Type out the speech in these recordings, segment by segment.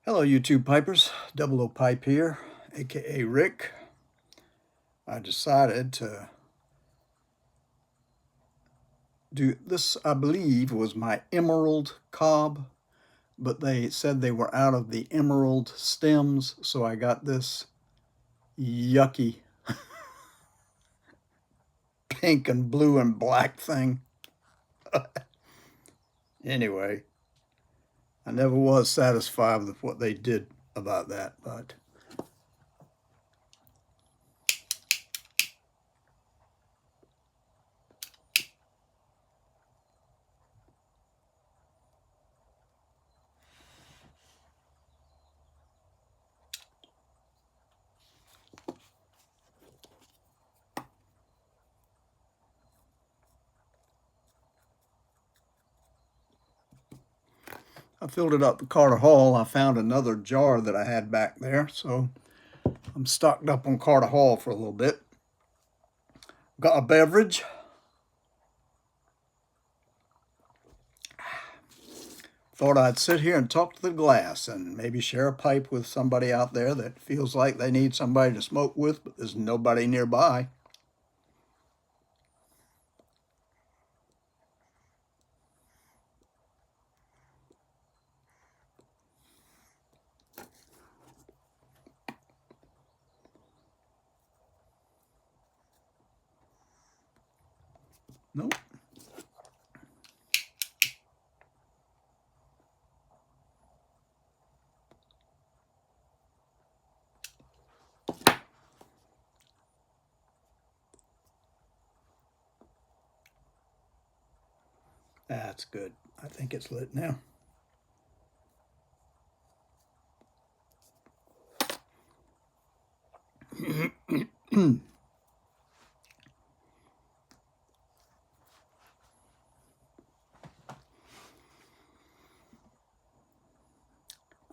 Hello, YouTube Pipers. Double O Pipe here, aka Rick. I decided to do this, I believe, was my emerald cob, but they said they were out of the emerald stems, so I got this yucky pink and blue and black thing. Anyway, I never was satisfied with what they did about that, but I filled it up at Carter Hall. I found another jar that I had back there, so I'm stocked up on Carter Hall for a little bit. Got a beverage. Thought I'd sit here and talk to the glass and maybe share a pipe with somebody out there that feels like they need somebody to smoke with, but there's nobody nearby. Nope. That's good. I think it's lit now.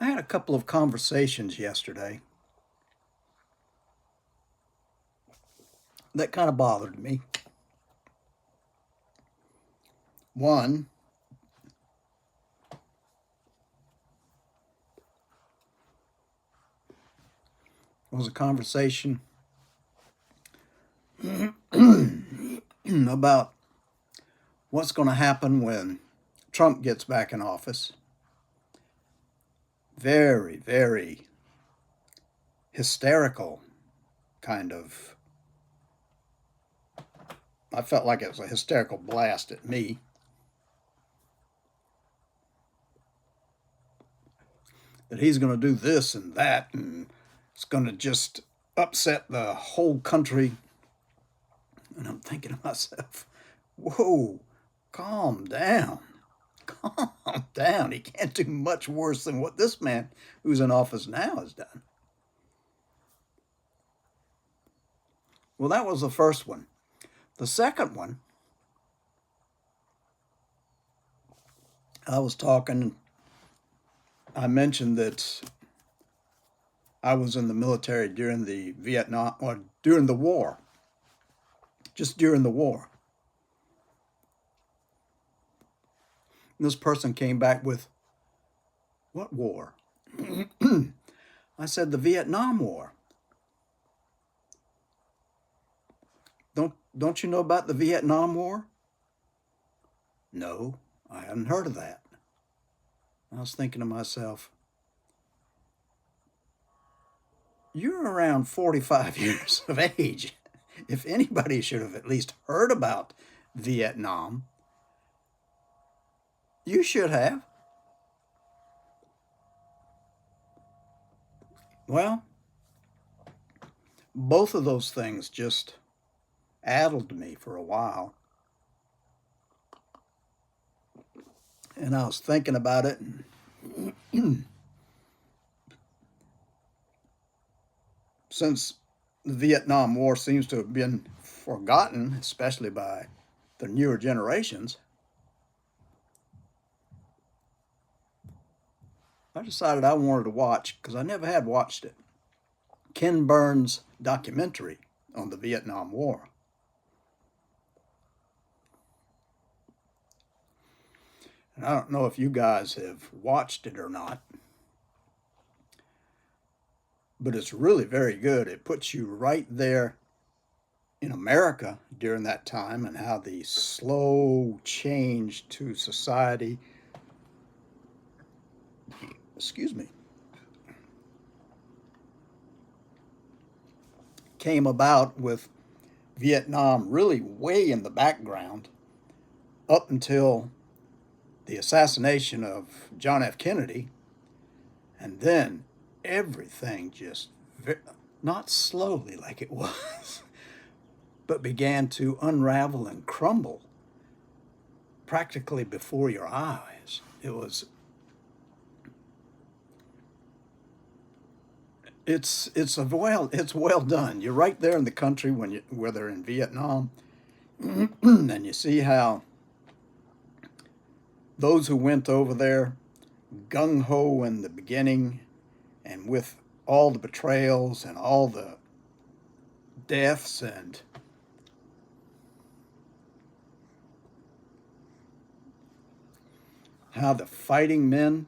I had a couple of conversations yesterday that kind of bothered me. One was a conversation about what's going to happen when Trump gets back in office. Very, very hysterical kind of. I felt like it was a hysterical blast at me. That he's going to do this and that, and it's going to just upset the whole country. And I'm thinking to myself, whoa, calm down. Calm down. He can't do much worse than what this man who's in office now has done. Well, that was the first one. The second one, I was talking, I mentioned that I was in the military during the Vietnam, or during the war, just during the war. And this person came back with, what war? I said, the Vietnam War. Don't you know about the Vietnam War? No, I hadn't heard of that. I was thinking to myself, you're around 45 years of age. If anybody should have at least heard about Vietnam, you should have. Well, both of those things just addled me for a while. And I was thinking about it. Since the Vietnam War seems to have been forgotten, especially by the newer generations, I decided I wanted to watch, because I never had watched it, Ken Burns' documentary on the Vietnam War. And I don't know if you guys have watched it or not, but it's really very good. It puts you right there in America during that time and how the slow change to society, excuse me, came about with Vietnam really way in the background up until the assassination of John F. Kennedy. And then everything just, not slowly like it was, but began to unravel and crumble practically before your eyes. It's well done. You're right there in the country where they're in Vietnam, and you see how those who went over there gung ho in the beginning, and with all the betrayals and all the deaths and how the fighting men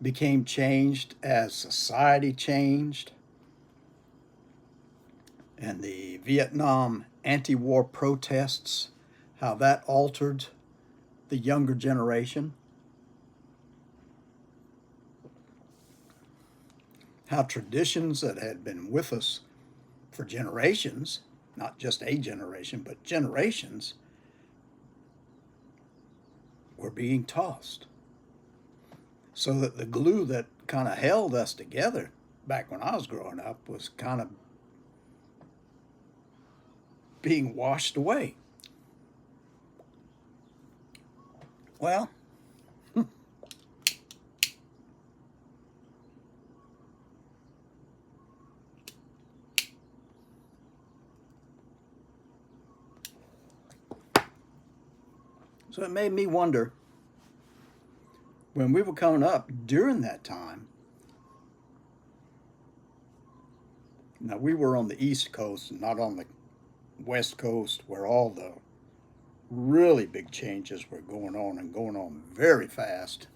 became changed as society changed, and the Vietnam anti-war protests, how that altered the younger generation, how traditions that had been with us for generations, not just a generation, but generations, were being tossed. So that the glue that kind of held us together back when I was growing up was kind of being washed away. Well, so it made me wonder, when we were coming up during that time, now we were on the East Coast, not on the West Coast, where all the really big changes were going on and going on very fast.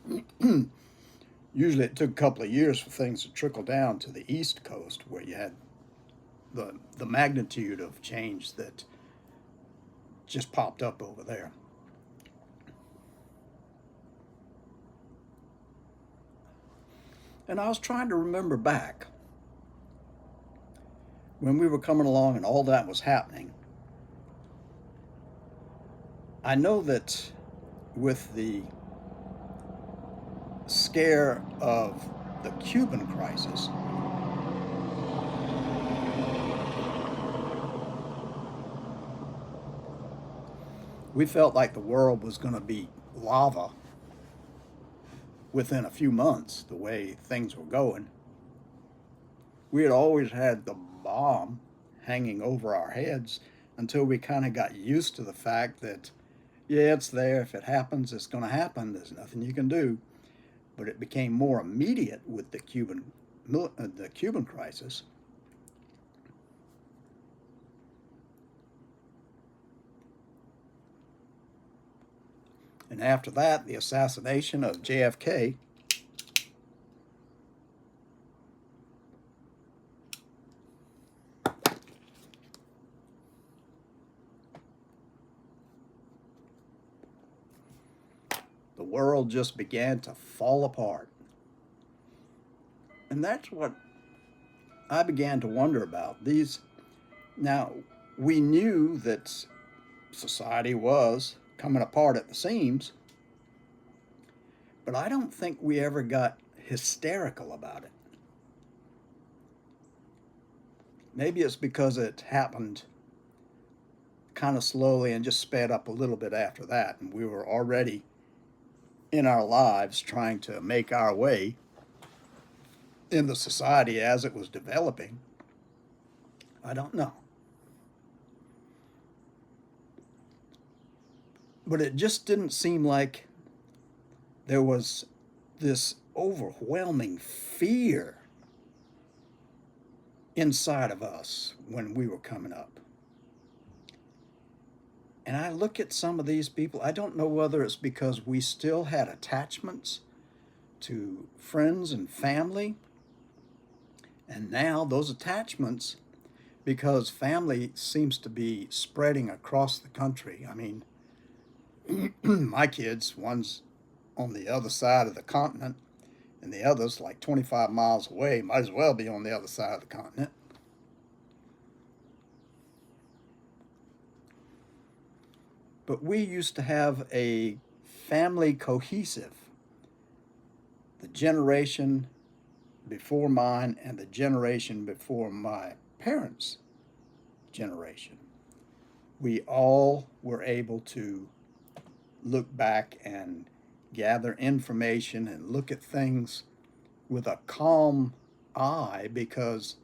Usually it took a couple of years for things to trickle down to the East Coast, where you had the magnitude of change that just popped up over there. And I was trying to remember back when we were coming along and all that was happening. I know that with the scare of the Cuban crisis, we felt like the world was going to be lava within a few months, the way things were going. We had always had the bomb hanging over our heads until we kind of got used to the fact that, yeah, it's there. If it happens, it's going to happen. There's nothing you can do. But it became more immediate with the Cuban crisis. And after that, the assassination of JFK. The world just began to fall apart. And that's what I began to wonder about. Now, we knew that society was coming apart at the seams, but I don't think we ever got hysterical about it. Maybe it's because it happened kind of slowly and just sped up a little bit after that, and we were already in our lives trying to make our way in the society as it was developing. I don't know. But it just didn't seem like there was this overwhelming fear inside of us when we were coming up. And I look at some of these people, I don't know whether it's because we still had attachments to friends and family And now those attachments, because family seems to be spreading across the country. I mean, my kids, one's on the other side of the continent, and the other's like 25 miles away, might as well be on the other side of the continent. But we used to have a family cohesive. The generation before mine and the generation before my parents' generation, we all were able to look back and gather information and look at things with a calm eye because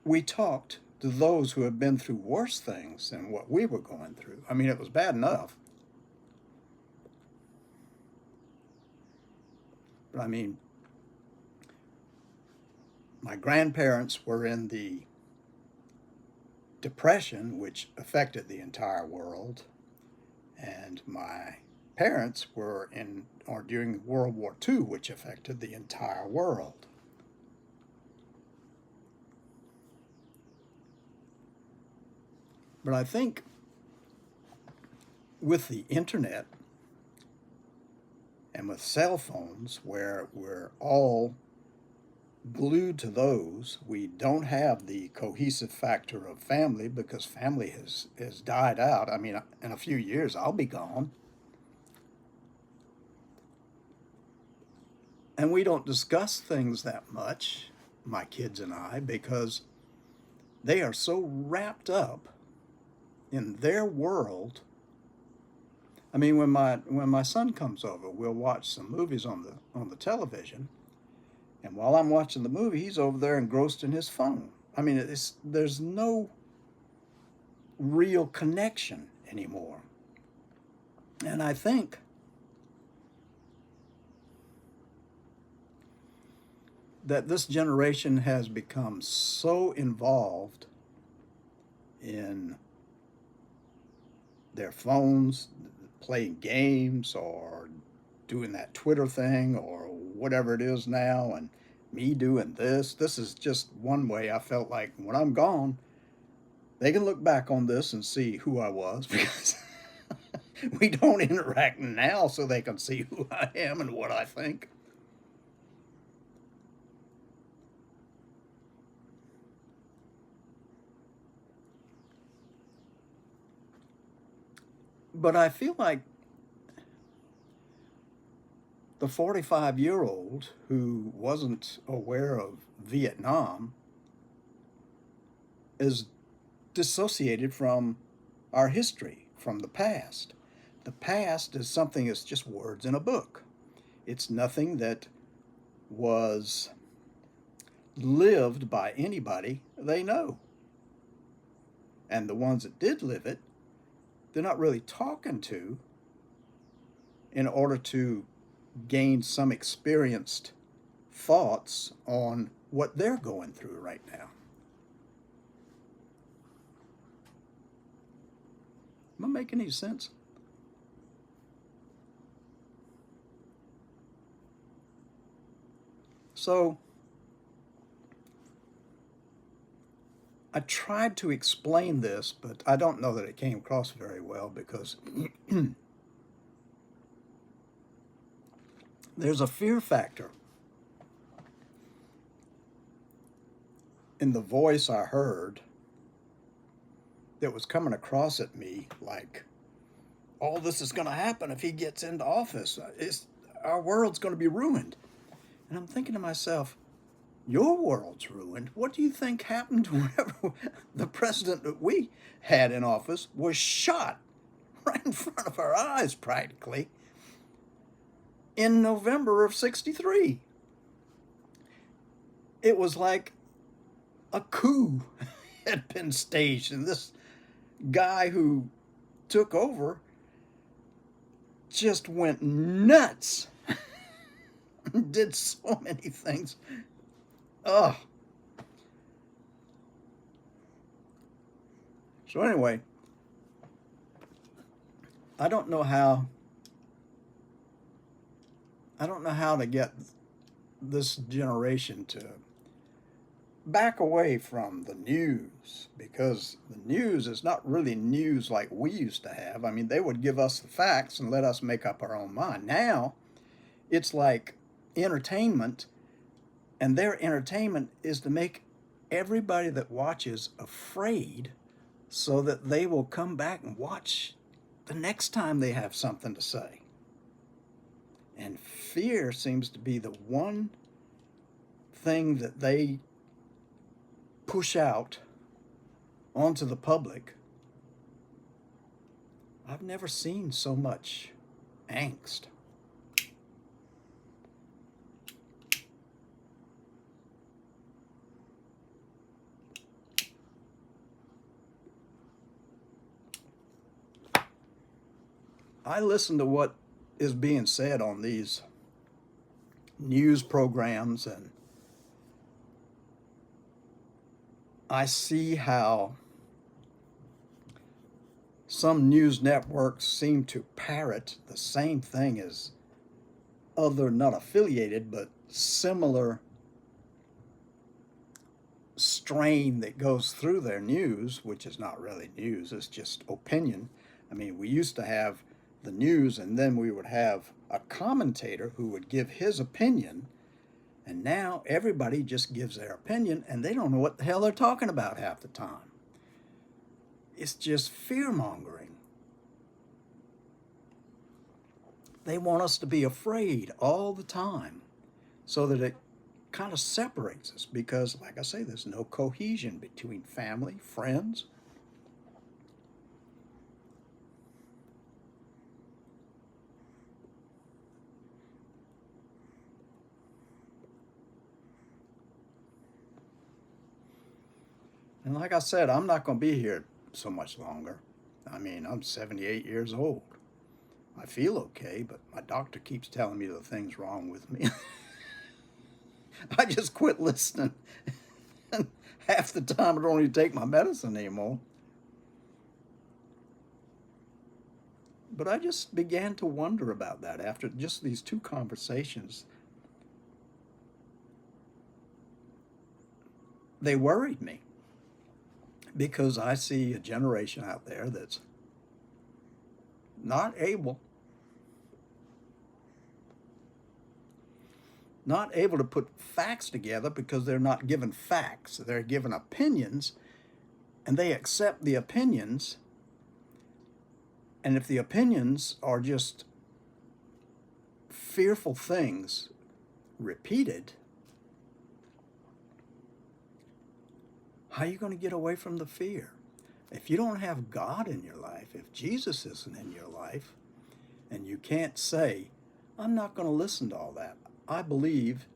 we talked to those who have been through worse things than what we were going through. I mean, it was bad enough. But I mean, my grandparents were in the Depression, which affected the entire world, and my parents were in or during World War II, which affected the entire world. But I think with the internet and with cell phones, where we're all glued to those, we don't have the cohesive factor of family because family has died out. I mean, in a few years, I'll be gone. And we don't discuss things that much, my kids and I, because they are so wrapped up in their world. I mean, when my son comes over, we'll watch some movies on the television, and while I'm watching the movie, he's over there engrossed in his phone. I mean, there's no real connection anymore. And I think that this generation has become so involved in their phones, playing games or doing that Twitter thing or whatever it is now, and me doing this. This is just one way I felt like when I'm gone, they can look back on this and see who I was because we don't interact now so they can see who I am and what I think. But I feel like the 45-year-old who wasn't aware of Vietnam is dissociated from our history, from the past. The past is something that's just words in a book. It's nothing that was lived by anybody they know. And the ones that did live it, they're not really talking to in order to gain some experienced thoughts on what they're going through right now. Am I making any sense? So I tried to explain this, but I don't know that it came across very well because there's a fear factor in the voice I heard that was coming across at me like, all this is going to happen if he gets into office. Our world's going to be ruined. And I'm thinking to myself, your world's ruined. What do you think happened whenever the president that we had in office was shot right in front of our eyes practically in November of '63? It was like a coup had been staged, and this guy who took over just went nuts. Did so many things. Ugh. So anyway, I don't know how to get this generation to back away from the news, because the news is not really news like we used to have. I mean, they would give us the facts and let us make up our own mind. Now it's like entertainment, and their entertainment is to make everybody that watches afraid so that they will come back and watch the next time they have something to say. And fear seems to be the one thing that they push out onto the public. I've never seen so much angst. I listen to what is being said on these news programs, and I see how some news networks seem to parrot the same thing as other, not affiliated, but similar strain that goes through their news, which is not really news, it's just opinion. I mean, we used to have the news, and then we would have a commentator who would give his opinion, and now everybody just gives their opinion, and they don't know what the hell they're talking about half the time. It's just fear-mongering. They want us to be afraid all the time so that it kind of separates us, because, like I say, there's no cohesion between family, friends. And like I said, I'm not going to be here so much longer. I mean, I'm 78 years old. I feel okay, but my doctor keeps telling me the thing's wrong with me. I just quit listening. And half the time I don't even take my medicine anymore. But I just began to wonder about that after just these two conversations. They worried me, because I see a generation out there that's not able to put facts together, because they're not given facts. They're given opinions, and they accept the opinions. And if the opinions are just fearful things repeated, how are you going to get away from the fear? If you don't have God in your life, if Jesus isn't in your life, and you can't say, I'm not going to listen to all that. I believe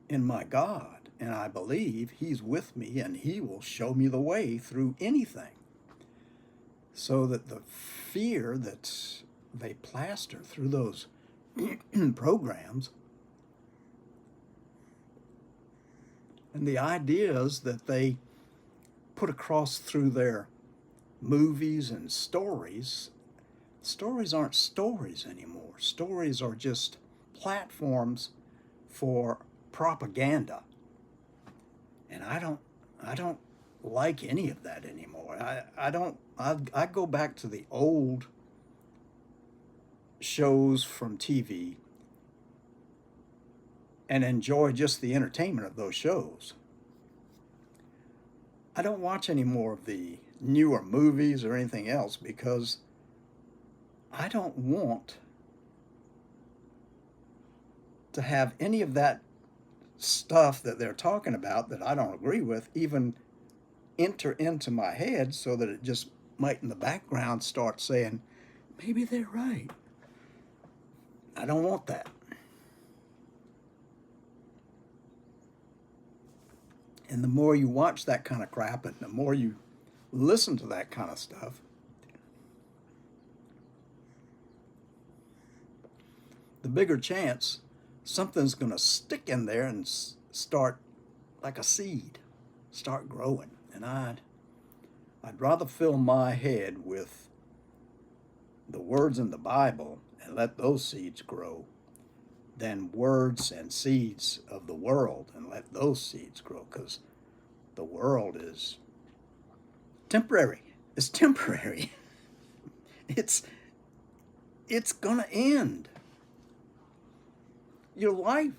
in my God, and I believe He's with me, and He will show me the way through anything. So that the fear that they plaster through those programs, and the ideas that they put across through their movies and stories aren't stories anymore. Stories are just platforms for propaganda. And I don't like any of that anymore. I go back to the old shows from TV and enjoy just the entertainment of those shows. I don't watch any more of the newer movies or anything else, because I don't want to have any of that stuff that they're talking about that I don't agree with even enter into my head, so that it just might in the background start saying, maybe they're right. I don't want that. And the more you watch that kind of crap, and the more you listen to that kind of stuff, the bigger chance something's going to stick in there and start, like a seed, start growing. And I'd rather fill my head with the words in the Bible and let those seeds grow, than words and seeds of the world and let those seeds grow, because the world is temporary. It's temporary. It's it's gonna end. Your life,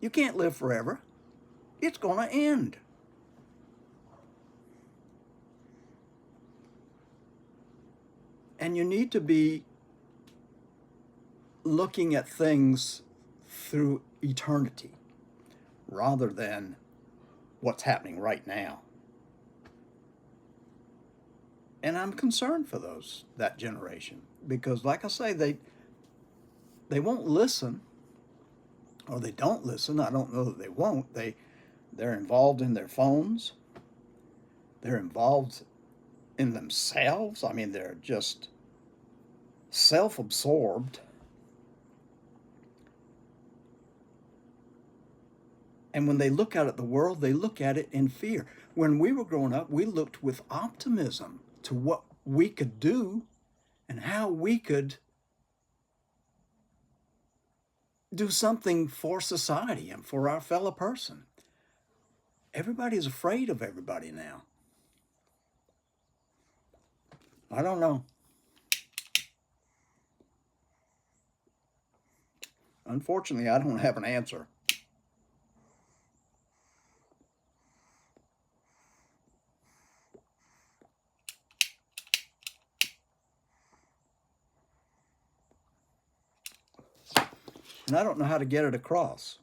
you can't live forever. It's gonna end. And you need to be looking at things through eternity rather than what's happening right now. And I'm concerned for that generation, because like I say, they won't listen, or they don't listen. I don't know that they won't. They're involved in their phones. They're involved in themselves. I mean, they're just self-absorbed. And when they look out at the world, they look at it in fear. When we were growing up, we looked with optimism to what we could do and how we could do something for society and for our fellow person. Everybody's afraid of everybody now. I don't know. Unfortunately, I don't have an answer. And I don't know how to get it across.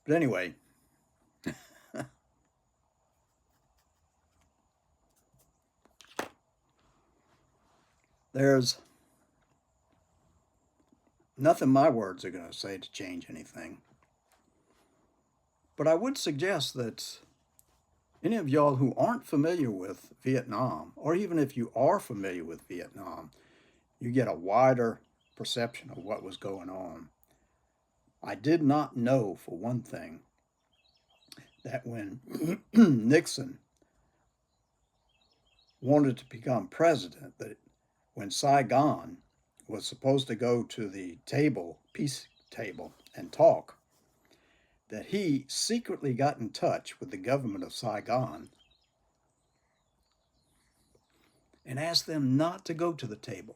But anyway, there's nothing my words are going to say to change anything. But I would suggest that any of y'all who aren't familiar with Vietnam, or even if you are familiar with Vietnam, you get a wider perception of what was going on. I did not know, for one thing, that when Nixon wanted to become president, that when Saigon was supposed to go to the table, peace table, and talk, that he secretly got in touch with the government of Saigon and asked them not to go to the table.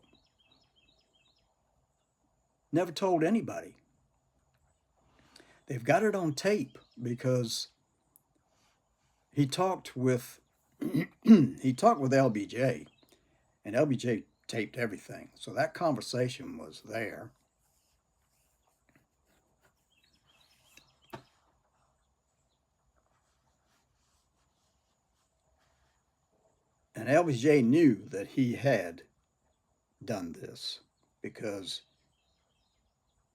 Never told anybody. They've got it on tape because he talked with LBJ, and LBJ taped everything. So that conversation was there. And LBJ knew that he had done this because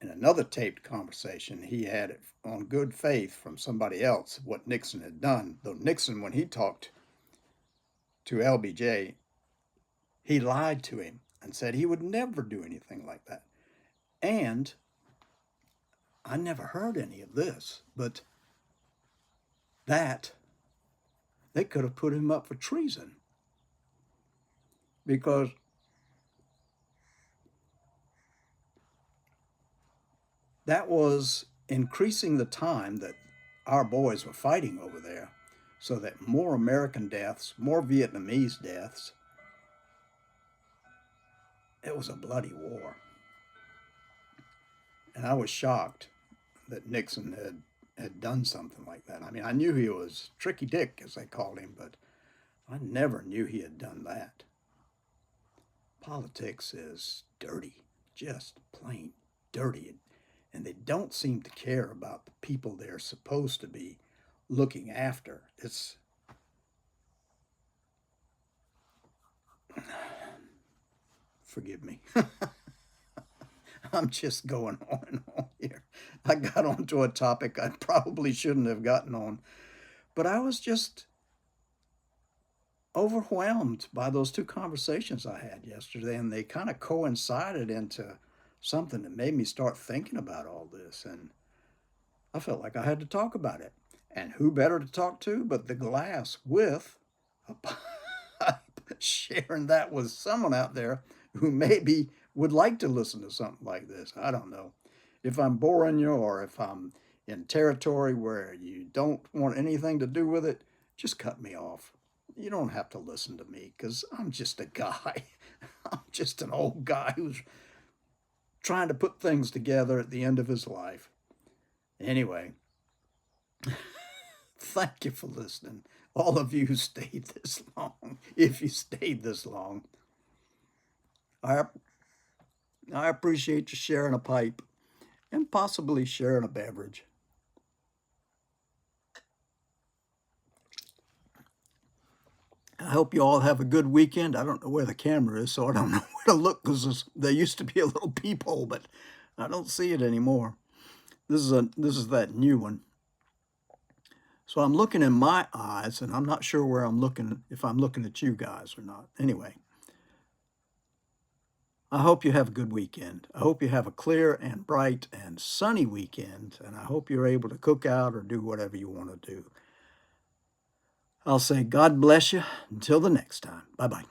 in another taped conversation, he had it on good faith from somebody else what Nixon had done. Though Nixon, when he talked to LBJ, he lied to him and said he would never do anything like that. And I never heard any of this, but that they could have put him up for treason, because that was increasing the time that our boys were fighting over there, so that more American deaths, more Vietnamese deaths. It was a bloody war. And I was shocked that Nixon had done something like that. I mean, I knew he was Tricky Dick, as they called him, but I never knew he had done that. Politics is dirty, just plain dirty. And they don't seem to care about the people they're supposed to be looking after. It's forgive me. I'm just going on and on here. I got onto a topic I probably shouldn't have gotten on, but I was just overwhelmed by those two conversations I had yesterday, and they kind of coincided into something that made me start thinking about all this, and I felt like I had to talk about it. And who better to talk to but the glass with a pipe, sharing that with someone out there who may be would like to listen to something like this. I don't know. If I'm boring you or if I'm in territory where you don't want anything to do with it, just cut me off. You don't have to listen to me because I'm just a guy. I'm just an old guy who's trying to put things together at the end of his life. Anyway, thank you for listening. All of you who stayed this long, if you stayed this long. I, I appreciate you sharing a pipe and possibly sharing a beverage. I hope you all have a good weekend. I don't know where the camera is, so I don't know where to look because there used to be a little peephole, but I don't see it anymore. This is that new one. So I'm looking in my eyes, and I'm not sure where I'm looking, if I'm looking at you guys or not. Anyway, I hope you have a good weekend. I hope you have a clear and bright and sunny weekend, and I hope you're able to cook out or do whatever you want to do. I'll say God bless you until the next time. Bye-bye.